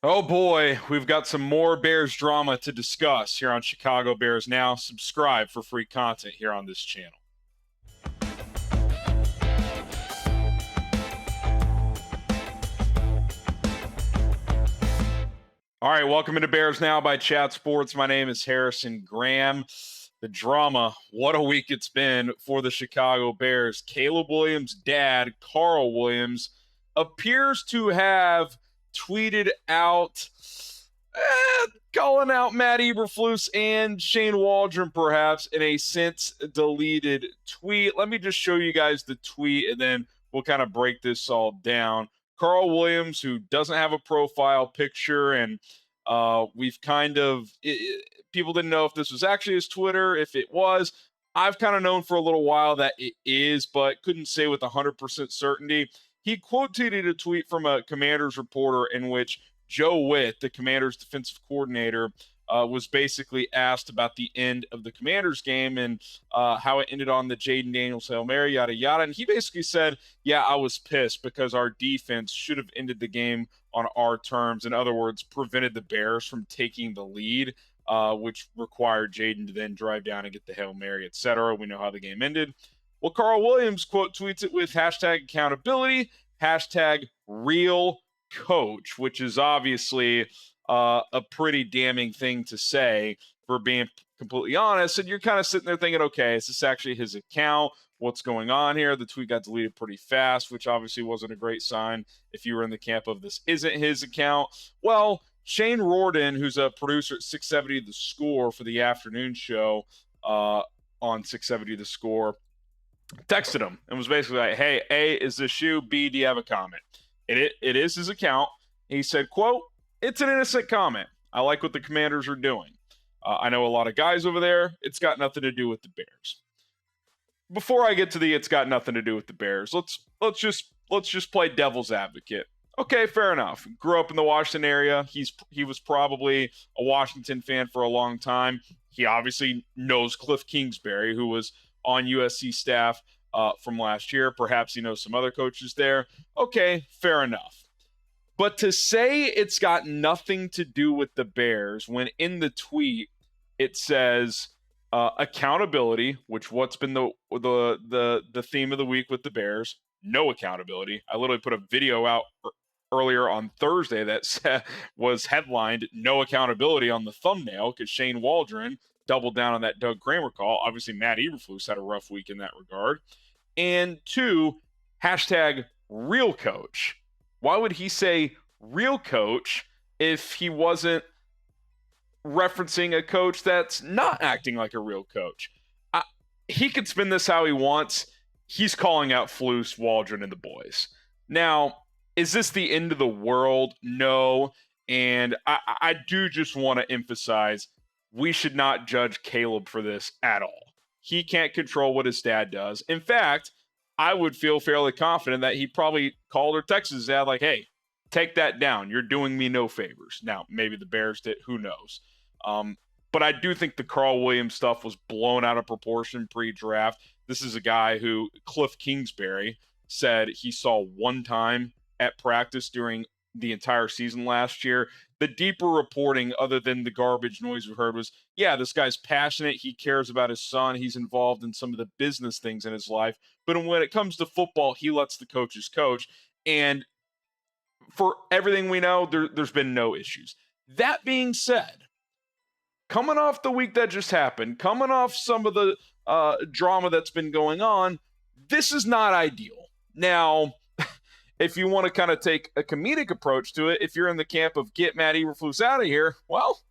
Oh boy, we've got some more Bears drama to discuss here on Chicago Bears Now. Subscribe for free content here on this channel. All right, welcome into Bears Now by Chat Sports. My name is Harrison Graham. The drama, what a week it's been for the Chicago Bears. Caleb Williams' dad, Carl Williams, appears to have tweeted out, calling out Matt Eberflus and Shane Waldron, perhaps, in a since deleted tweet. Let me just show you guys the tweet, and then we'll kind of break this all down. Carl Williams, who doesn't have a profile picture, and we've kind of people didn't know if this was actually his Twitter. If it was, I've kind of known for a little while that it is, but couldn't say with 100% certainty. He quote tweeted a tweet from a Commanders reporter in which Joe Whitt, the Commanders defensive coordinator, was basically asked about the end of the Commanders game and how it ended on the Jayden Daniels Hail Mary, yada, yada. And he basically said, yeah, I was pissed because our defense should have ended the game on our terms. In other words, prevented the Bears from taking the lead, which required Jayden to then drive down and get the Hail Mary, etc. We know how the game ended. Well, Carl Williams quote tweets it with hashtag accountability, hashtag real coach, which is obviously a pretty damning thing to say for being completely honest. And you're kind of sitting there thinking, okay, is this actually his account? What's going on here? The tweet got deleted pretty fast, which obviously wasn't a great sign if you were in the camp of this isn't his account. Well, Shane Riordan, who's a producer at 670 The Score for the afternoon show on 670 The Score, texted him and was basically like, hey, A, is this you? B, do you have a comment? It is his account. He said, quote, it's an innocent comment. I like what the Commanders are doing. I know a lot of guys over there. It's got nothing to do with the Bears. Before I get to the it's got nothing to do with the Bears, let's just play devil's advocate. Okay, fair enough. Grew up in the Washington area. He was probably a Washington fan for a long time. He obviously knows Cliff Kingsbury, who was on USC staff from last year. Perhaps he knows some other coaches there. Okay, fair enough. But to say it's got nothing to do with the Bears when in the tweet it says accountability, which what's been the theme of the week with the Bears, no accountability. I literally put a video out earlier on Thursday that was headlined "No accountability" on the thumbnail because Shane Waldron doubled down on that Doug Kramer call. Obviously, Matt Eberflus had a rough week in that regard. And two, hashtag real coach. Why would he say real coach if he wasn't referencing a coach that's not acting like a real coach? He could spin this how he wants. He's calling out Flus, Waldron, and the boys. Now, is this the end of the world? No. And I do just want to emphasize we should not judge Caleb for this at all. He can't control what his dad does. In fact, I would feel fairly confident that he probably called or texted his dad like, hey, take that down. You're doing me no favors. Now, maybe the Bears did. Who knows? But I do think the Carl Williams stuff was blown out of proportion pre-draft. This is a guy who Cliff Kingsbury said he saw one time at practice during the entire season last year. The deeper reporting, other than the garbage noise we heard, was, yeah, this guy's passionate. He cares about his son. He's involved in some of the business things in his life. But when it comes to football, he lets the coaches coach. And for everything we know, there's been no issues. That being said, coming off the week that just happened, coming off some of the drama that's been going on, this is not ideal. Now, if you want to kind of take a comedic approach to it, if you're in the camp of get Matt Eberflus out of here, well,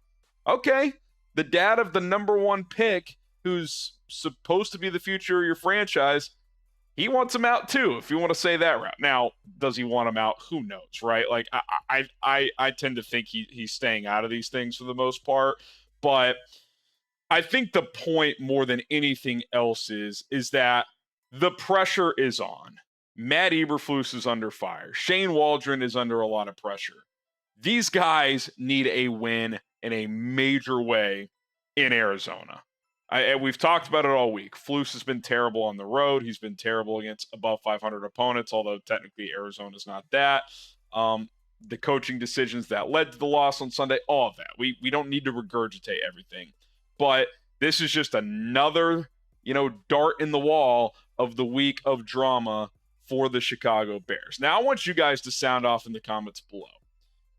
okay. The dad of the number one pick, who's supposed to be the future of your franchise, he wants him out too, if you want to say that route. Now, does he want him out? Who knows, right? Like, I tend to think he's staying out of these things for the most part. But I think the point more than anything else is that the pressure is on. Matt Eberflus is under fire. Shane Waldron is under a lot of pressure. These guys need a win in a major way in Arizona. We've talked about it all week. Flus has been terrible on the road. He's been terrible against above 500 opponents, although technically Arizona's not that. the coaching decisions that led to the loss on Sunday, all of that. We don't need to regurgitate everything. But this is just another, dart in the wall of the week of drama for the Chicago Bears. Now, I want you guys to sound off in the comments below.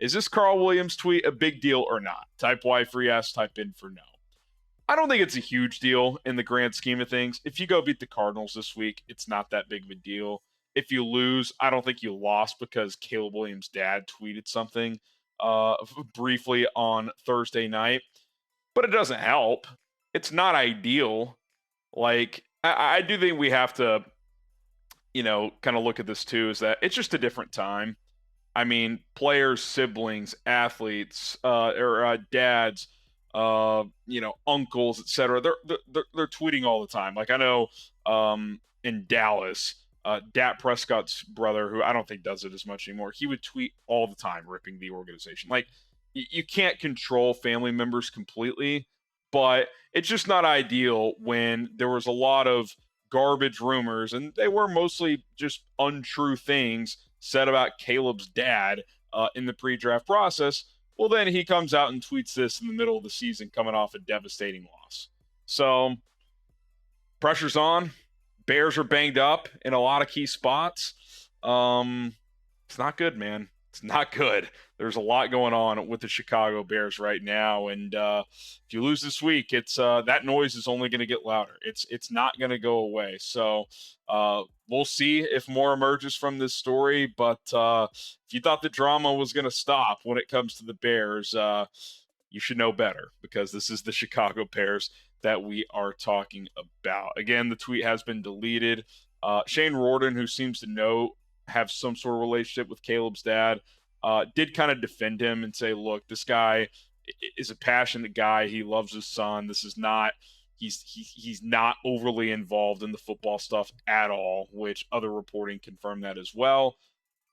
Is this Carl Williams tweet a big deal or not? Type Y for yes, type in for no. I don't think it's a huge deal in the grand scheme of things. If you go beat the Cardinals this week, it's not that big of a deal. If you lose, I don't think you lost because Caleb Williams' dad tweeted something briefly on Thursday night, but it doesn't help. It's not ideal. Like, I do think we have to, kind of look at this too, is that it's just a different time. I mean, players, siblings, athletes, or dads, uncles, etc. They're tweeting all the time. Like I know in Dallas, Dak Prescott's brother, who I don't think does it as much anymore, he would tweet all the time, ripping the organization. Like you can't control family members completely, but it's just not ideal when there was a lot of garbage rumors, and they were mostly just untrue things said about Caleb's dad in the pre-draft process. Well, then he comes out and tweets this in the middle of the season coming off a devastating loss. So pressure's on. Bears are banged up in a lot of key spots. It's not good, man. It's not good. There's a lot going on with the Chicago Bears right now, and if you lose this week, it's that noise is only going to get louder. It's not going to go away. So we'll see if more emerges from this story. But if you thought the drama was going to stop when it comes to the Bears, you should know better, because this is the Chicago Bears that we are talking about. Again, the tweet has been deleted. Shane Riordan, who seems to have some sort of relationship with Caleb's dad, did kind of defend him and say, look, this guy is a passionate guy. He loves his son. This is not, he's not overly involved in the football stuff at all, which other reporting confirmed that as well.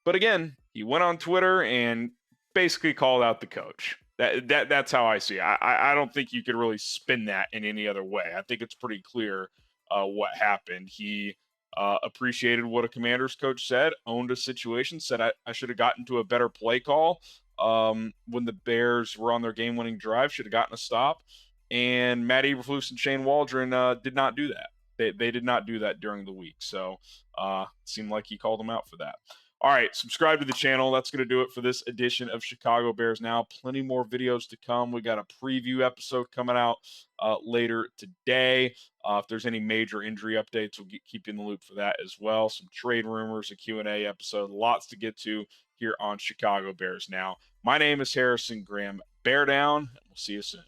But again, he went on Twitter and basically called out the coach. That's how I see it. I don't think you could really spin that in any other way. I think it's pretty clear what happened. He appreciated what a Commanders coach said, owned a situation, said I should have gotten to a better play call when the Bears were on their game-winning drive, should have gotten a stop. And Matt Eberflus and Shane Waldron did not do that. They did not do that during the week. So it seemed like he called them out for that. All right, subscribe to the channel. That's going to do it for this edition of Chicago Bears Now. Plenty more videos to come. We got a preview episode coming out later today. If there's any major injury updates, we'll keep you in the loop for that as well. Some trade rumors, a Q&A episode, lots to get to here on Chicago Bears Now. My name is Harrison Graham. Bear down, and we'll see you soon.